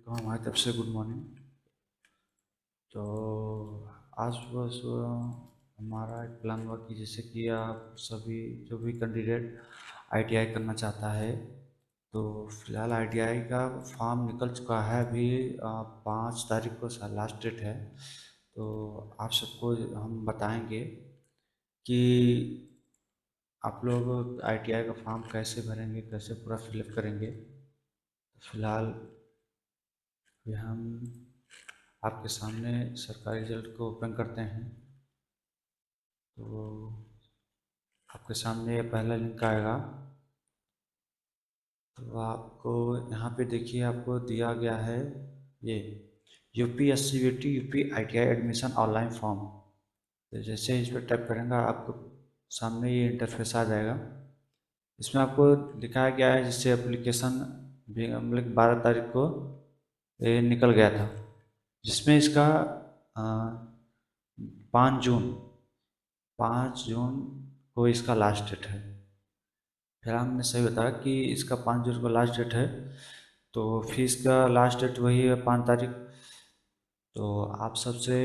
तो हमारी तरफ से गुड मॉर्निंग। तो आज बस हमारा एक प्लान हुआ कि जैसे कि आप सभी जो भी कैंडिडेट आईटीआई करना चाहता है, तो फिलहाल आईटीआई का फॉर्म निकल चुका है अभी। 5 तारीख को लास्ट डेट है। तो आप सबको हम बताएंगे कि आप लोग आईटीआई का फॉर्म कैसे भरेंगे, कैसे पूरा फिलअप करेंगे। फिलहाल अभी हम आपके सामने सरकारी रिजल्ट को ओपन करते हैं। तो आपके सामने ये पहला लिंक आएगा। तो आपको यहाँ पे देखिए, आपको दिया गया है ये UPSCVT UP ITI admission online form. तो जैसे इस पर टाइप करेंगे आपको सामने ये इंटरफेस आ जाएगा। इसमें आपको दिखाया गया है जिससे एप्लीकेशन मतलब 12 तारीख को ये निकल गया था, जिसमें इसका 5 जून 5 जून को इसका लास्ट डेट है। फिर हमने सही बताया कि इसका 5 जून को लास्ट डेट है। तो फीस का लास्ट डेट वही है 5 तारीख। तो आप सबसे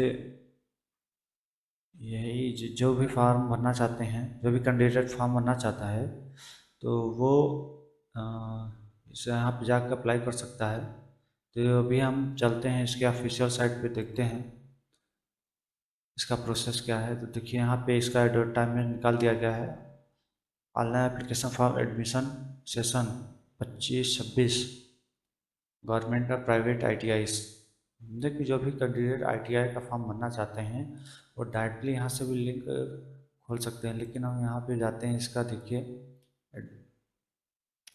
यही जो भी फॉर्म भरना चाहते हैं, जो भी कैंडिडेट फॉर्म भरना चाहता है, तो वो अ, इसे यहाँ पे जाकर अप्लाई कर सकता है। तो अभी हम चलते हैं इसके ऑफिशियल साइट पे, देखते हैं इसका प्रोसेस क्या है। तो देखिए यहाँ पे इसका एडवर्टाइजमेंट निकाल दिया गया है। Online application for admission session 25-26 government और प्राइवेट ITI। देखिए जो भी कैंडिडेट ITI का फॉर्म भरना चाहते हैं वो डायरेक्टली यहाँ से भी लिंक खोल सकते हैं, लेकिन हम यहाँ पे जाते हैं। इसका देखिए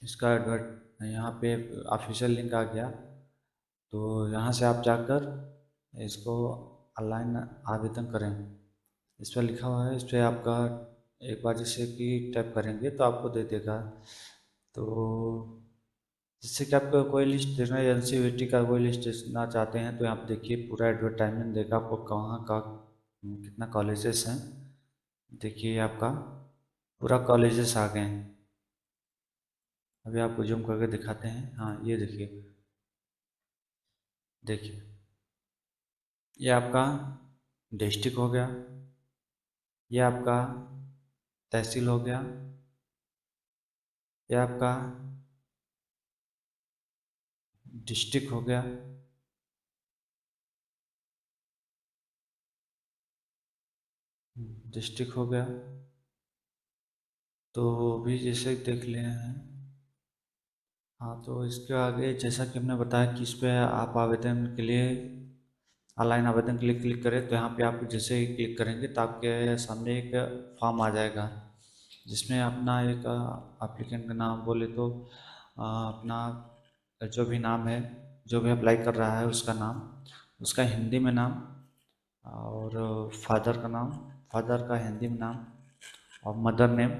इसका एडवर्ट यहाँ पे ऑफिशियल लिंक आ गया। तो यहाँ से आप जाकर इसको ऑनलाइन आवेदन करें। इस पर लिखा हुआ है, इस पर आपका एक बार जैसे कि टाइप करेंगे तो आपको दे देगा। तो जिससे कि आपको कोई लिस्ट देना है, एनसीईआरटी का कोई लिस्ट देना चाहते हैं, तो यहाँ पे देखिए पूरा एडवर्टाइजमेंट देगा आपको कहाँ का कितना कॉलेजेस हैं। देखिए आपका पूरा कॉलेजेस आ गए हैं। अभी आपको जूम करके दिखाते हैं। हाँ ये देखिए, देखिए ये आपका डिस्ट्रिक्ट हो गया, ये आपका तहसील हो गया, ये आपका डिस्ट्रिक्ट हो गया, डिस्ट्रिक्ट हो गया। तो भी जैसे देख ले हैं। हाँ तो इसके आगे जैसा कि हमने बताया कि इस पर आप आवेदन के लिए, ऑनलाइन आवेदन के लिए क्लिक करें। तो यहाँ पे आप जैसे ही क्लिक करेंगे तो आपके सामने एक फॉर्म आ जाएगा, जिसमें अपना एक एप्लीकेंट का नाम बोले तो अपना जो भी नाम है, जो भी अप्लाई कर रहा है उसका नाम, उसका हिंदी में नाम, और फादर का नाम, फादर का हिंदी में नाम, और मदर नेम,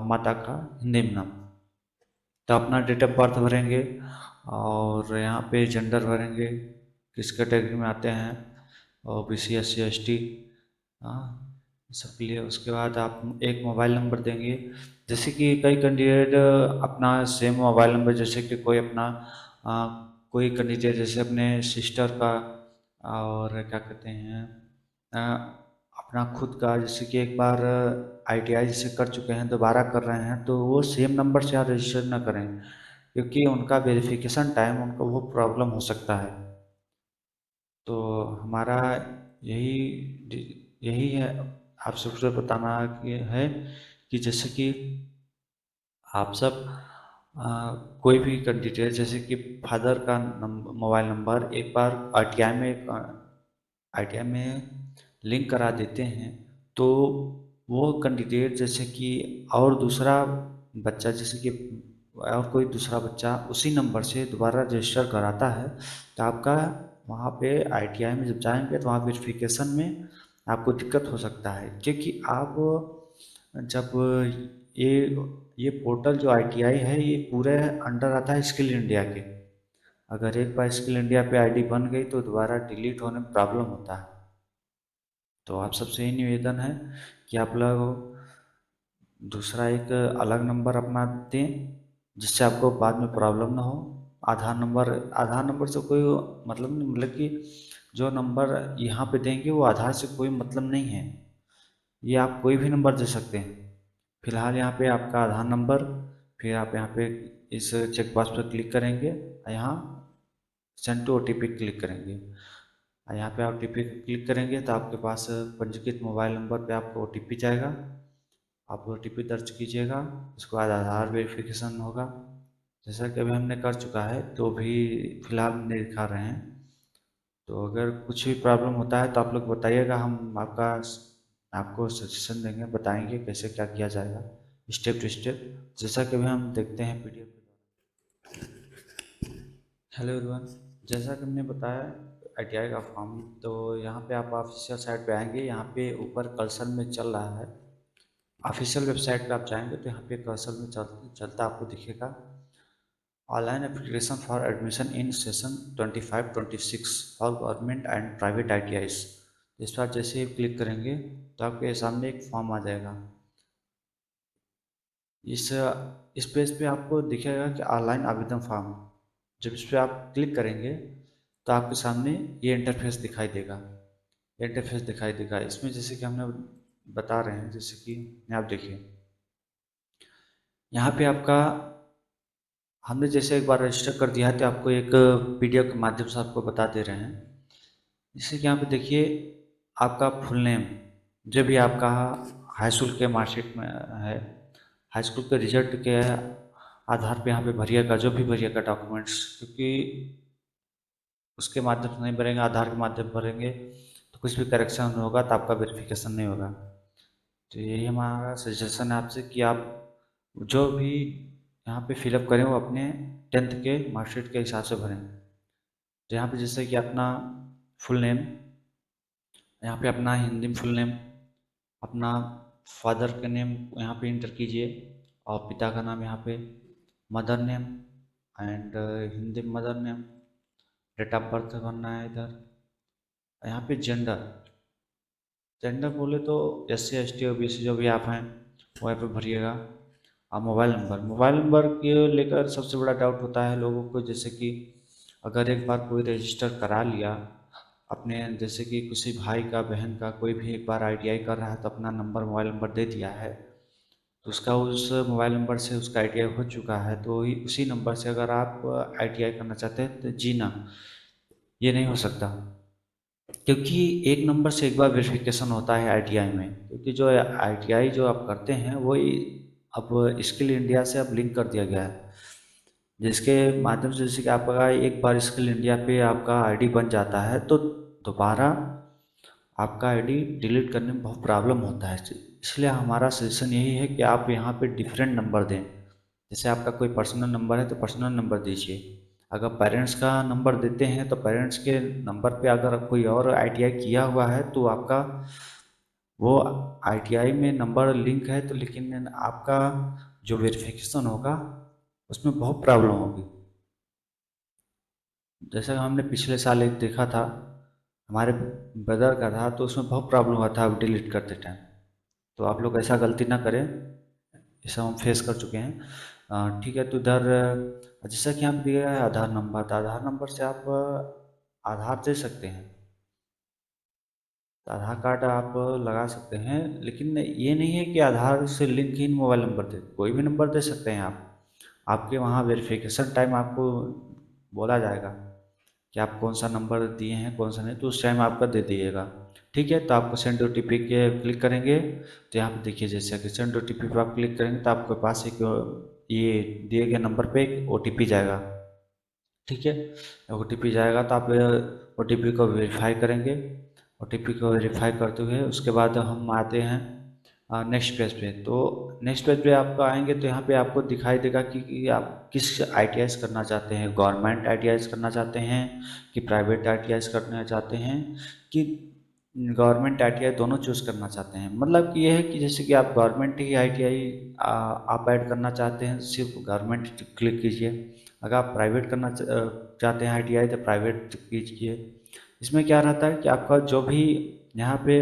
माता का हिंदी में नाम। तो अपना डेट ऑफ बर्थ भरेंगे और यहाँ पे जेंडर भरेंगे, किस कैटेगरी में आते हैं, और BC SC ST, हाँ सब के लिए। उसके बाद आप एक मोबाइल नंबर देंगे। जैसे कि कई कैंडिडेट अपना सेम मोबाइल नंबर, जैसे कि कोई अपना कोई कैंडिडेट जैसे अपने सिस्टर का, और क्या कहते हैं अपना खुद का, जैसे कि एक बार ITI जैसे कर चुके हैं दोबारा कर रहे हैं, तो वो सेम नंबर से यहाँ रजिस्टर ना करें, क्योंकि उनका वेरिफिकेशन टाइम उनका वो प्रॉब्लम हो सकता है। तो हमारा यही यही है आप सबसे बताना है कि जैसे कि आप सब कोई भी डिटेल, जैसे कि फादर का मोबाइल नंबर एक बार ITI में लिंक करा देते हैं, तो वो कैंडिडेट जैसे कि और दूसरा बच्चा, जैसे कि और कोई दूसरा बच्चा उसी नंबर से दोबारा रजिस्टर कराता है, तो आपका वहाँ पे ITI में जब जाएंगे तो वहाँ वेरिफिकेशन में आपको दिक्कत हो सकता है। क्योंकि आप जब ये ये पोर्टल जो ITI है ये पूरे अंडर आता है स्किल इंडिया के। अगर एक बार स्किल इंडिया पे ID बन गई तो दोबारा डिलीट होने में प्रॉब्लम होता है। तो आप सबसे यही निवेदन है कि आप लोग दूसरा एक अलग नंबर अपना दें, जिससे आपको बाद में प्रॉब्लम ना हो। आधार नंबर से कोई मतलब नहीं, मतलब कि जो नंबर यहाँ पे देंगे वो आधार से कोई मतलब नहीं है। ये आप कोई भी नंबर दे सकते हैं। फिलहाल यहाँ पे आपका आधार नंबर, फिर आप यहाँ पे इस चेक बॉक्स पर क्लिक करेंगे, यहाँ सेंड टू OTP क्लिक करेंगे। यहाँ पे आप OTP क्लिक करेंगे तो आपके पास पंजीकृत मोबाइल नंबर पे आपको OTP जाएगा। आप OTP दर्ज कीजिएगा। उसके बाद आधार वेरिफिकेशन होगा, जैसा कि अभी हमने कर चुका है, तो भी फिलहाल नहीं दिखा रहे हैं। तो अगर कुछ भी प्रॉब्लम होता है तो आप लोग बताइएगा, हम आपको सजेशन देंगे, बताएंगे कैसे क्या किया जाएगा स्टेप टू स्टेप, जैसा कि अभी हम देखते हैं PDF के द्वारा। हेलो एवरीवन, जैसा कि हमने बताया ITI का फॉर्म, तो यहाँ पे आप ऑफिशियल साइट पे आएंगे। यहाँ पे ऊपर कर्सर में चल रहा है, ऑफिशियल वेबसाइट पे आप जाएंगे तो यहाँ पे कर्सर में चलता आपको दिखेगा, online application for admission in session 25-26 for government and private ITIs। इस पर जैसे ही क्लिक करेंगे तो आपके सामने एक फॉर्म आ जाएगा। इस इस पेज पे आपको दिखेगा कि ऑनलाइन आवेदन फॉर्म। जब इस पर आप क्लिक करेंगे तो आपके सामने ये इंटरफेस दिखाई देगा। इसमें जैसे कि हमने बता रहे हैं, जैसे कि आप देखिए यहाँ पे आपका, हमने जैसे एक बार रजिस्टर कर दिया है तो आपको एक PDF के माध्यम से आपको बता दे रहे हैं। जैसे कि यहाँ पे देखिए आपका फुल नेम, जो भी आपका हाई स्कूल के मार्कशीट में है, हाई स्कूल के रिजल्ट के आधार पे यहाँ पे भरिएगा, जो भी भरिएगा डॉक्यूमेंट्स, क्योंकि उसके माध्यम से नहीं भरेंगे, आधार के माध्यम से भरेंगे तो कुछ भी करेक्शन होगा तो आपका वेरिफिकेशन नहीं होगा। तो यही हमारा सजेशन है आपसे कि आप जो भी यहाँ पे फिलअप करें वो अपने 10th के मार्कशीट के हिसाब से भरें। तो यहाँ पे जैसे कि अपना फुल नेम, यहाँ पे अपना हिंदी में फुल नेम, अपना फादर का नेम यहाँ पे इंटर कीजिए, और पिता का नाम यहाँ पे, मदर नेम एंड हिंदी में mother name, date of birth भरना है इधर। यहाँ पे जेंडर बोले तो SC ST OBC जो भी आप हैं वो यहाँ पे भरिएगा। और मोबाइल नंबर के लेकर सबसे बड़ा डाउट होता है लोगों को, जैसे कि अगर एक बार कोई रजिस्टर करा लिया अपने, जैसे कि किसी भाई का, बहन का, कोई भी एक बार ITI कर रहा है तो अपना मोबाइल नंबर दे दिया है, तो उसका उस मोबाइल नंबर से उसका ITI हो चुका है, तो उसी नंबर से अगर आप ITI करना चाहते हैं तो जी ना, ये नहीं हो सकता। क्योंकि एक नंबर से एक बार वेरिफिकेशन होता है ITI में, क्योंकि जो ITI जो आप करते हैं वो अब स्किल इंडिया से अब लिंक कर दिया गया है, जिसके माध्यम से जैसे कि आपका एक बार स्किल इंडिया पे आपका ID बन जाता है तो दोबारा आपका ID डिलीट करने में बहुत प्रॉब्लम होता है। इसलिए हमारा सजेशन यही है कि आप यहाँ पे डिफरेंट नंबर दें। जैसे आपका कोई पर्सनल नंबर है तो पर्सनल नंबर दीजिए। अगर पेरेंट्स का नंबर देते हैं तो पेरेंट्स के नंबर पे अगर कोई और ITI किया हुआ है तो आपका वो ITI में नंबर लिंक है, तो लेकिन आपका जो वेरिफिकेशन होगा उसमें बहुत प्रॉब्लम होगी। जैसा हमने पिछले साल एक देखा था, हमारे ब्रदर का था, तो उसमें बहुत प्रॉब्लम हुआ था डिलीट करते टाइम। तो आप लोग ऐसा गलती ना करें, ये सब हम फेस कर चुके हैं। ठीक है, तो इधर जैसा कि यहाँ पे दिया है आधार नंबर, तो आधार नंबर से आप आधार दे सकते हैं, तो आधार कार्ड आप लगा सकते हैं, लेकिन ये नहीं है कि आधार से लिंक ही मोबाइल नंबर दे, कोई भी नंबर दे सकते हैं आप। आपके वहाँ वेरिफिकेशन टाइम आपको बोला जाएगा कि आप कौन सा नंबर दिए हैं कौन सा नहीं, तो उस टाइम आपका दे दीजिएगा। ठीक है, तो आपको सेंड OTP के क्लिक करेंगे तो यहाँ पे देखिए, जैसे कि सेंड OTP पे आप क्लिक करेंगे तो आपके पास एक ये दिए गए नंबर पे एक OTP जाएगा। ठीक है, OTP जाएगा तो आप OTP को वेरीफाई करेंगे। OTP को वेरीफाई करते हुए उसके बाद हम आते हैं नेक्स्ट पेज पे। तो नेक्स्ट पेज पे आपको आएंगे तो यहाँ पे आपको दिखाई देगा कि आप किस ITIs करना चाहते हैं, गवर्नमेंट ITIs करना चाहते हैं कि प्राइवेट ITIs करना चाहते हैं कि गवर्नमेंट ITI दोनों चूज़ करना चाहते हैं। मतलब कि ये है कि जैसे कि आप गवर्नमेंट ही ITI आप ऐड करना चाहते हैं, सिर्फ गवर्नमेंट क्लिक कीजिए। अगर आप प्राइवेट करना चाहते हैं ITI तो प्राइवेट कीजिए। इसमें क्या रहता है कि आपका जो भी यहाँ पे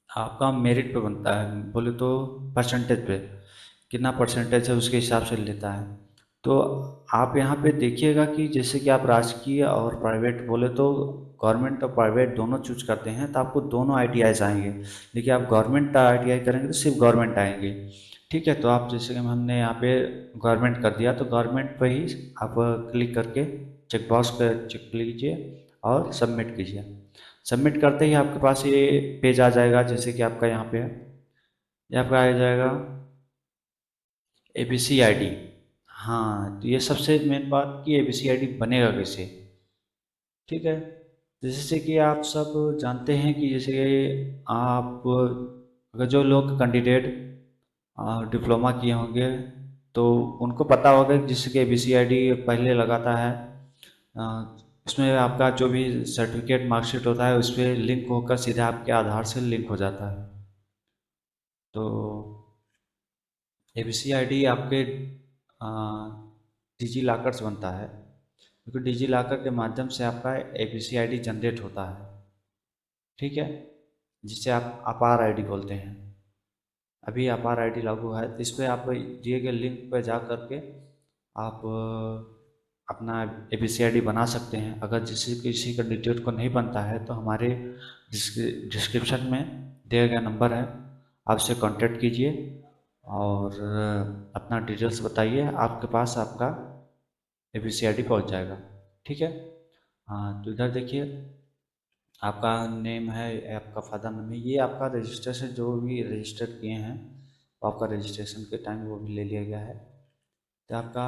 आपका मेरिट पे बनता है, बोले तो परसेंटेज पे कितना परसेंटेज है उसके हिसाब से लेता है। तो आप यहाँ पे देखिएगा कि जैसे कि आप राजकीय और प्राइवेट बोले तो गवर्नमेंट और प्राइवेट दोनों चूज करते हैं तो आपको दोनों आईटीआईज आएंगे। देखिए आप गवर्नमेंट आईटीआई करेंगे तो सिर्फ गवर्नमेंट आएंगे। ठीक है, तो आप जैसे कि हमने यहाँ पे गवर्नमेंट कर दिया तो गवर्नमेंट पे ही आप क्लिक करके चेक बॉक्स पर चेक कीजिए और सबमिट कीजिए। सबमिट करते ही आपके पास ये पेज आ जाएगा जैसे कि आपका यहाँ पे है। ये आपका आ जाएगा एबीसी आईडी। हाँ, तो ये सबसे मेन बात कि एबीसी आईडी बनेगा कैसे। ठीक है, जैसे कि आप सब जानते हैं कि जैसे आप अगर जो लोग कैंडिडेट डिप्लोमा किए होंगे तो उनको पता होगा कि जिसके एबीसी आईडी पहले लगाता है इसमें आपका जो भी सर्टिफिकेट मार्कशीट होता है उस पर लिंक होकर सीधा आपके आधार से लिंक हो जाता है। तो एबीसी आईडी आपके डिजी लॉकर से बनता है क्योंकि डिजी लॉकर के माध्यम से आपका एबीसी आईडी जनरेट होता है। ठीक है, जिसे आप अपार आईडी बोलते हैं। अभी अपार आईडी लागू है तो इस पर आप दिए गए लिंक पर जा करके आप अपना एबीसी आईडी बना सकते हैं। अगर किसी कैंडिडेट को नहीं बनता है तो हमारे डिस्क्रिप्शन में दिया गया नंबर है, आपसे कांटेक्ट कीजिए और अपना डिटेल्स बताइए, आपके पास आपका एबीसी आईडी पहुँच जाएगा। ठीक है, हाँ तो इधर देखिए आपका नेम है, आपका फादर नेम है, ये आपका रजिस्ट्रेशन जो भी रजिस्टर किए हैं वो आपका रजिस्ट्रेशन के टाइम वो भी ले लिया गया है। तो आपका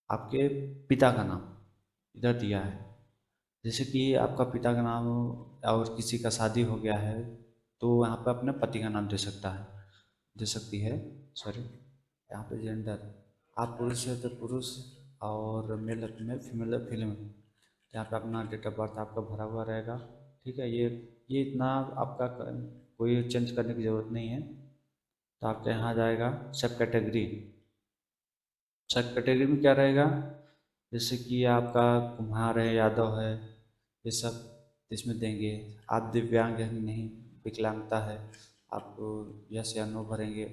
आपके पिता का नाम इधर दिया है। जैसे कि आपका पिता का नाम और किसी का शादी हो गया है तो यहाँ पे अपने पति का नाम दे सकता है, दे सकती है। सॉरी, यहाँ पे जेंडर आप पुरुष है तो पुरुष और मेल है फीमेल, फीमेल है फीमेल। यहाँ पे अपना डेट ऑफ बर्थ आपका भरा हुआ रहेगा। ठीक है, ये इतना आपका कोई चेंज करने की ज़रूरत नहीं है। तो आपका यहाँ जाएगा सब कैटेगरी। सब कैटेगरी में क्या रहेगा, जैसे कि आपका कुम्हार है, यादव है, ये सब इसमें देंगे। आप दिव्यांग हैं नहीं, विकलांगता है, आपको यस या नो भरेंगे।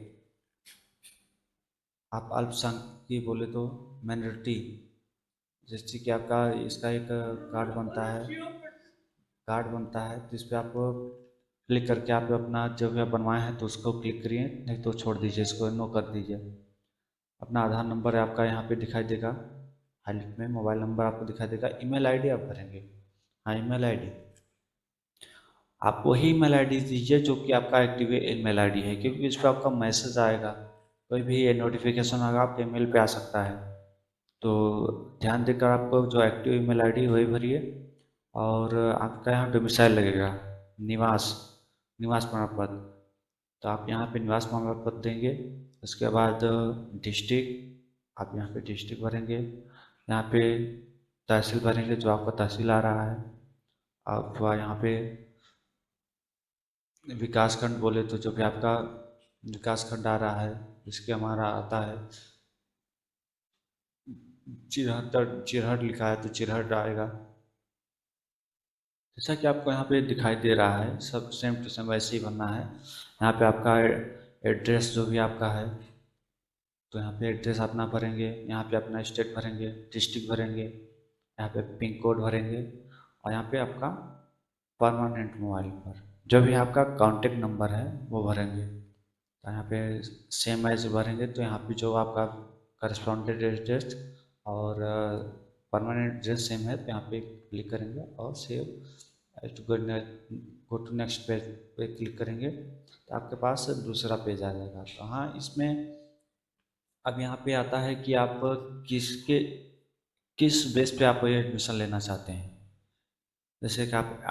आप अल्पसंख्यक बोले तो माइनॉरिटी, जैसे कि आपका इसका एक कार्ड बनता है, कार्ड बनता है तो इस पर आप क्लिक करके आप अपना जो भी आप बनवाए हैं तो उसको क्लिक करिए, नहीं तो छोड़ दीजिए, इसको नो कर दीजिए। अपना आधार नंबर है आपका यहाँ पे दिखाई देगा हाइलाइट में, मोबाइल नंबर आपको दिखाई देगा, ईमेल आईडी आप भरेंगे। हाँ, ईमेल आईडी आप वही ईमेल आईडी दीजिए जो कि आपका एक्टिव ईमेल आईडी है, क्योंकि इस पर आपका मैसेज आएगा, कोई भी नोटिफिकेशन आएगा आपके ईमेल पे आ सकता है। तो ध्यान देकर आपको जो एक्टिव ईमेल आईडी वही भरिए। और आपका यहाँ डोमिसाइल लगेगा, निवास, निवास प्रमाण पत्र। तो आप यहाँ पे निवास प्रमाण पत्र देंगे। उसके बाद डिस्ट्रिक्ट, आप यहाँ पे डिस्ट्रिक्ट भरेंगे। यहाँ पे तहसील भरेंगे जो आपका तहसील आ रहा है। आप यहाँ पे विकास खंड बोले तो जो भी आपका विकास खंड आ रहा है, इसके हमारा आता है चिरहट लिखा है तो चिरहट आएगा। जैसा कि आपको यहाँ पे दिखाई दे रहा है सब सेम टू सेम वैसे ही भरना है। यहाँ पे आपका एड्रेस जो भी आपका है तो यहाँ पे एड्रेस अपना भरेंगे, यहाँ पे अपना स्टेट भरेंगे, डिस्ट्रिक्ट भरेंगे, यहाँ पे पिन कोड भरेंगे और यहाँ पे आपका परमानेंट मोबाइल नंबर जो भी आपका कॉन्टेक्ट नंबर है वो भरेंगे। तो यहाँ पे सेम एज भरेंगे तो यहाँ पे जो आपका करस्पॉन्डेंट एड्रेस और परमानेंट एड्रेस सेम है तो यहाँ पे क्लिक करेंगे और save go to next page पे क्लिक करेंगे तो आपके पास दूसरा पेज आ जाएगा। तो हाँ, इसमें अब यहाँ पे आता है कि आप किस बेस पे आप ये एडमिशन लेना चाहते हैं। जैसे कि आप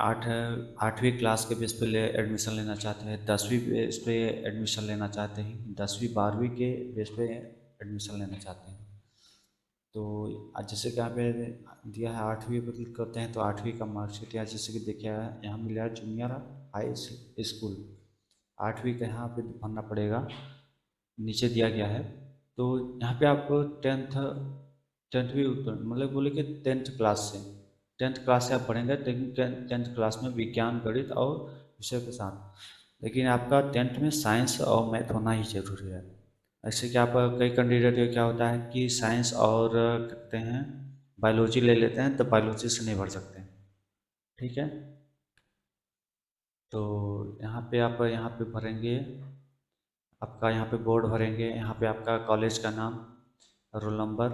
8वीं क्लास के बेस पे एडमिशन लेना चाहते हैं, 10वीं बेस पे एडमिशन लेना चाहते हैं, 10वीं 12वीं के बेस पे एडमिशन लेना चाहते हैं। तो जैसे कि यहाँ पे दिया है 8वीं पे क्लिक करते हैं तो 8वीं का मार्कशीट या जैसे कि देखिए यहाँ मिल रहा है जूनियर हाई स्कूल, 8वीं का यहाँ पे भरना पड़ेगा, नीचे दिया गया है। तो यहाँ पे आप टेंथवीं मतलब बोले कि 10th क्लास से, 10th क्लास से आप पढ़ेंगे, लेकिन 10th क्लास में विज्ञान गणित और विषय के साथ, लेकिन आपका 10th में साइंस और मैथ होना ही जरूरी है। ऐसे कि आप कई कैंडिडेट का क्या होता है कि साइंस और क्या कहते हैं बायोलॉजी ले लेते हैं, तो बायोलॉजी से नहीं भर सकते। ठीक है, तो यहाँ पे आप यहाँ पे भरेंगे, आपका यहाँ पे बोर्ड भरेंगे, यहाँ पे आपका कॉलेज का नाम, रोल नंबर,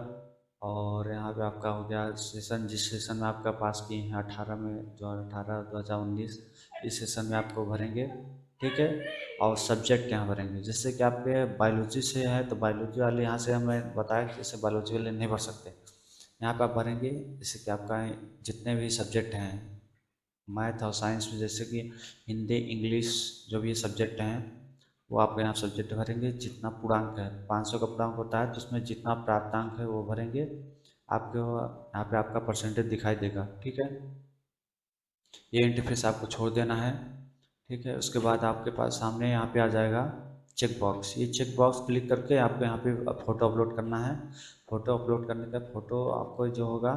और यहाँ पे आपका हो गया सेशन, जिस सेशन में आपका पास किए हैं 18 में, जो 2019 इस सेशन में आपको भरेंगे। ठीक है, और सब्जेक्ट यहाँ भरेंगे, जैसे कि आपके बायोलॉजी से है तो बायोलॉजी वाले यहाँ से हमें बताया कि जैसे बायोलॉजी वाले नहीं भर सकते, यहाँ पे आप भरेंगे जैसे कि आपका जितने भी सब्जेक्ट हैं मैथ और साइंस में, जैसे कि हिंदी इंग्लिश जो भी सब्जेक्ट हैं वो आप यहाँ सब्जेक्ट भरेंगे। जितना पूर्णांक है 500 का पूर्णांक होता है, तो उसमें जितना प्राप्तांक है वो भरेंगे। आपको यहाँ पे आपका परसेंटेज दिखाई देगा। ठीक है, ये इंटरफेस आपको छोड़ देना है। ठीक है, उसके बाद आपके पास सामने यहाँ पे आ जाएगा चेक बॉक्स, ये चेक बॉक्स क्लिक करके आपको यहाँ पे फ़ोटो अपलोड करना है। फ़ोटो अपलोड करने का फ़ोटो आपको जो होगा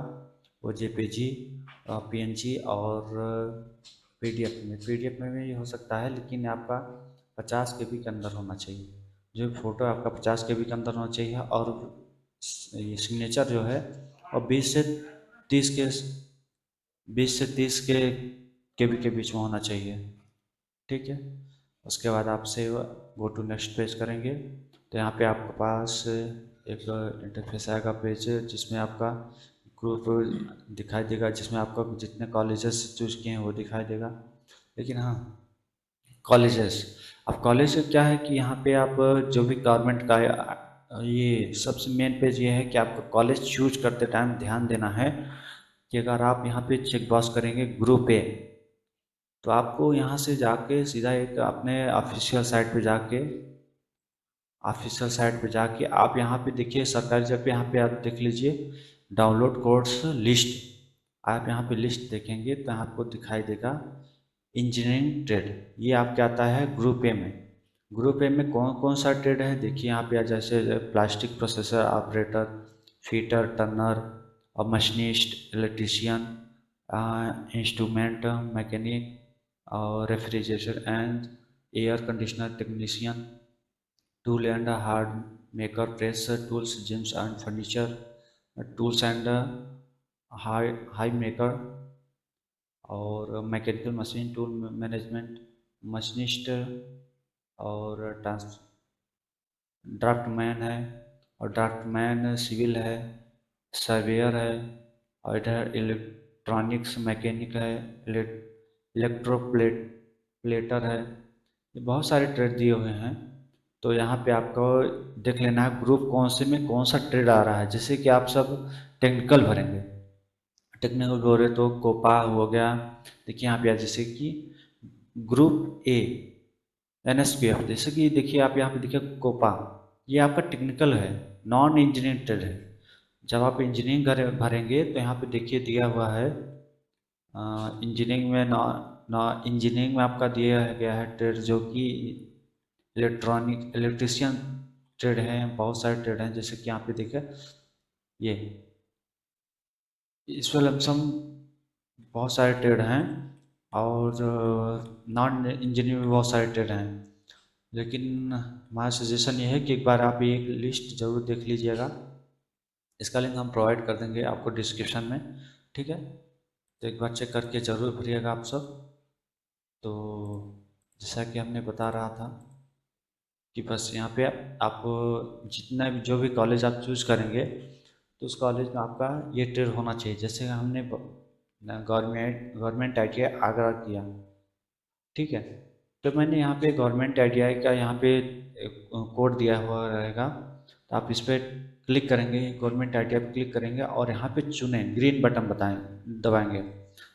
वो जेपीजी, पीएनजी और पीडीएफ में भी हो सकता है, लेकिन आपका 50 केबी के अंदर होना चाहिए। जो फ़ोटो आपका 50 केबी के अंदर होना चाहिए, और ये सिग्नेचर जो है और 20 से 30 के बी के बीच में होना चाहिए। ठीक है, उसके बाद आप save go to next page करेंगे, तो यहाँ पे आपके पास एक इंटरफेस आएगा पेज, जिसमें आपका ग्रुप दिखाई देगा, जिसमें आपका जितने कॉलेजेस चूज किए हैं वो दिखाई देगा। लेकिन हाँ, कॉलेजेस, अब कॉलेज का क्या है कि यहाँ पे आप जो भी गवर्नमेंट का ये सबसे मेन पेज ये है कि आपको कॉलेज चूज करते टाइम ध्यान देना है कि अगर आप यहाँ पे चेक बॉक्स करेंगे ग्रुप ए, तो आपको यहाँ से जाके सीधा एक अपने ऑफिशियल साइट पे जाके आप यहाँ पे देखिए सरकारी जगह पे, यहाँ पे आप देख लीजिए डाउनलोड कोर्स लिस्ट। आप यहाँ पे लिस्ट देखेंगे तो आपको दिखाई देगा इंजीनियरिंग ट्रेड, ये आपके आता है ग्रुप ए में। ग्रुप ए में कौन कौन सा ट्रेड है देखिए यहाँ पे, जैसे plastic processor operator, fitter turner और मशीनिस्ट, इलेक्ट्रीशियन, इंस्ट्रूमेंट मैकेनिक, और refrigeration and air conditioner technician, tool and hard maker, press tools, jigs and furniture, tools and high maker, और mechanical machine tool management, machinist, और draftsman है, और draughtsman civil है, surveyor है, और इधर electronics mechanic है, प्लेटर है। ये बहुत सारे ट्रेड दिए हुए हैं, तो यहाँ पे आपको देख लेना है ग्रुप कौन से में कौन सा ट्रेड आ रहा है। जैसे कि आप सब टेक्निकल भरेंगे, टेक्निकल बोले तो कोपा हो गया, देखिए यहाँ पे जैसे कि ग्रुप ए एनएसपीएफ, जैसे कि देखिए आप यहाँ पे देखिए कोपा, ये आपका टेक्निकल है, नॉन इंजीनियरिंग ट्रेड है। जब आप इंजीनियरिंग भरेंगे तो यहाँ पे देखिए दिया हुआ है इंजीनियरिंग में इंजीनियरिंग में आपका दिया गया है ट्रेड जो कि इलेक्ट्रीशियन ट्रेड है। बहुत सारे ट्रेड हैं, जैसे कि यहाँ पे देखिए ये इसमें लमसम बहुत सारे ट्रेड हैं, और नॉन इंजीनियरिंग में बहुत सारे ट्रेड हैं। लेकिन हमारा सजेशन ये है कि एक बार आप ये लिस्ट ज़रूर देख लीजिएगा, इसका लिंक हम प्रोवाइड कर देंगे आपको डिस्क्रिप्शन में। ठीक है, तो एक बार चेक करके ज़रूर भरिएगा आप सब। तो जैसा कि हमने बता रहा था कि बस यहाँ पे आप जितना भी जो भी कॉलेज आप चूज़ करेंगे तो उस कॉलेज में आपका ये ट्रेड होना चाहिए। जैसे हमने गवर्नमेंट ITI आगरा किया, ठीक है, तो मैंने यहाँ पे गवर्नमेंट ITI का यहाँ पे कोड दिया हुआ रहेगा, तो आप इस पर क्लिक करेंगे, गवर्नमेंट ITI पे क्लिक करेंगे और यहाँ पे चुने ग्रीन बटन दबाएंगे।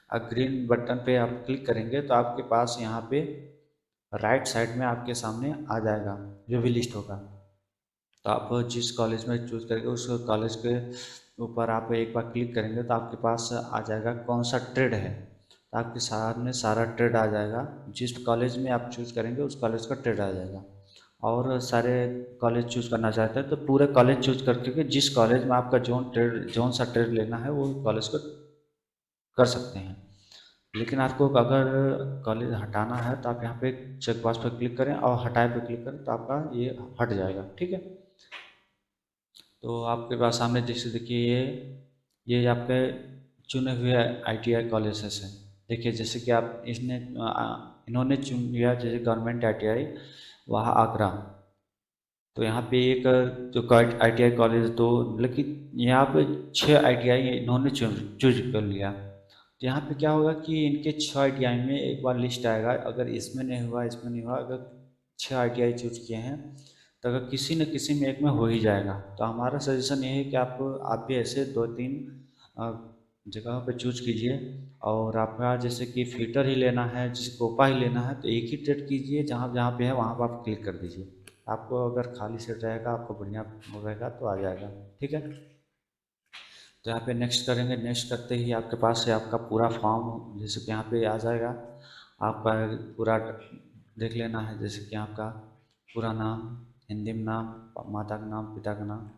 अब ग्रीन बटन पे आप क्लिक करेंगे तो आपके पास यहाँ पे राइट साइड में आपके सामने आ जाएगा जो भी लिस्ट होगा। तो आप जिस कॉलेज में चूज करेंगे उस कॉलेज के ऊपर आप एक बार क्लिक करेंगे तो आपके पास आ जाएगा कौन सा ट्रेड है, तो आपके सामने सारा ट्रेड आ जाएगा। जिस कॉलेज में आप चूज़ करेंगे उस कॉलेज का ट्रेड आ जाएगा। और सारे कॉलेज चूज़ करना चाहते हैं तो पूरे कॉलेज चूज करके जिस कॉलेज में आपका जोन सा ट्रेड लेना है वो कॉलेज को कर सकते हैं। लेकिन आपको अगर कॉलेज हटाना है तो आप यहाँ पे चेक बॉक्स पर क्लिक करें और हटाए पे क्लिक करें तो आपका ये हट जाएगा। ठीक है, तो आपके पास सामने जैसे देखिए ये आपके चुने हुए ITI कॉलेजेस हैं। देखिए जैसे कि आप इन्होंने चुन लिया जैसे गवर्नमेंट ITI वहाँ आगरा। तो यहाँ पे एक जो ITI कॉलेज तो लेकिन यहाँ पे 6 ITI इन्होंने चूज कर लिया। तो यहाँ पे क्या होगा कि इनके 6 ITI में एक बार लिस्ट आएगा, अगर इसमें नहीं हुआ इसमें नहीं हुआ, अगर 6 ITI चूज किए हैं तो अगर किसी न किसी में एक में हो ही जाएगा। तो हमारा सजेशन ये है कि आप भी ऐसे 2-3 जगह पे चूज कीजिए, और आपका जैसे कि फिल्टर ही लेना है, जैसे कोपा ही लेना है तो एक ही ट्रेड कीजिए, जहाँ जहाँ पे है वहाँ पर आप क्लिक कर दीजिए। आपको अगर खाली सेट रहेगा, आपको बढ़िया रहेगा तो आ जाएगा। ठीक है, तो यहाँ पे नेक्स्ट करेंगे। नेक्स्ट करते ही आपके पास है आपका पूरा फॉर्म, जैसे कि यहाँ पे आ जाएगा। आपका पूरा देख लेना है, जैसे कि आपका पूरा नाम, हिंदी में नाम, माता का नाम, पिता का नाम,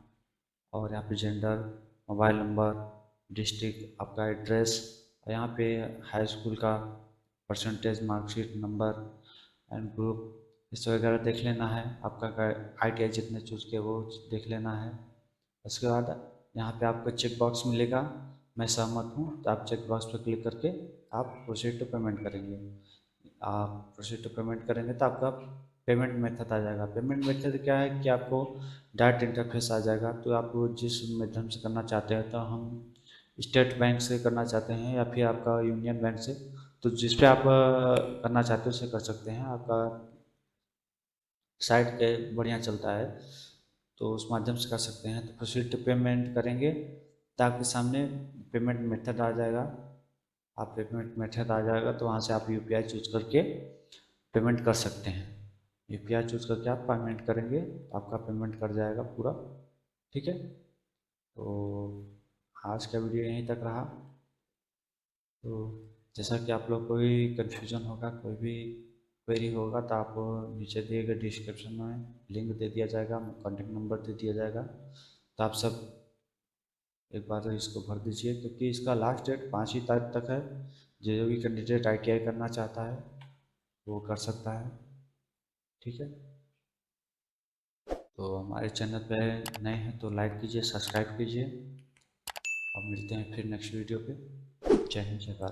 और यहाँ पे जेंडर, मोबाइल नंबर, डिस्ट्रिक्ट, आपका एड्रेस, और यहाँ पे हाई स्कूल का percentage, marksheet number and group, इस वगैरह देख लेना है। आपका ITI जितने चूज किए वो देख लेना है। उसके बाद यहाँ पे आपको चेक बॉक्स मिलेगा, मैं सहमत हूँ, तो आप चेक बॉक्स पर क्लिक करके आप प्रोसीड टू पेमेंट करेंगे। आप प्रोसीड टू पेमेंट करेंगे तो आपका पेमेंट मेथड आ जाएगा। पेमेंट मेथड क्या है कि आपको डायरेक्ट इंटरफेस आ जाएगा। तो आप जिस माध्यम से करना चाहते हैं, तो हम स्टेट बैंक से करना चाहते हैं या फिर आपका यूनियन बैंक से, तो जिस पे आप करना चाहते हो उसे कर सकते हैं। आपका साइट के बढ़िया चलता है तो उस माध्यम से कर सकते हैं। तो प्रोसीड टू पेमेंट करेंगे तो आपके सामने पेमेंट मेथड आ जाएगा। आप पेमेंट मेथड आ जाएगा तो वहाँ से आप UPI चूज करके पेमेंट कर सकते हैं। UPI चूज करके आप पेमेंट करेंगे तो आपका पेमेंट कर जाएगा पूरा। ठीक है, तो आज का वीडियो यहीं तक रहा। तो जैसा कि आप लोग कोई कन्फ्यूजन होगा, कोई भी क्वेरी होगा, तो आप नीचे दिए गए डिस्क्रिप्शन में लिंक दे दिया जाएगा, कॉन्टेक्ट नंबर दे दिया जाएगा। तो आप सब एक बार इसको भर दीजिए, क्योंकि इसका लास्ट डेट 5 ही तारीख तक है। जो भी कैंडिडेट ITI करना चाहता है वो कर सकता है। ठीक है, तो हमारे चैनल पे नए हैं तो लाइक कीजिए, सब्सक्राइब कीजिए। अब मिलते हैं फिर नेक्स्ट वीडियो पे। जय हिंद, जय भारत।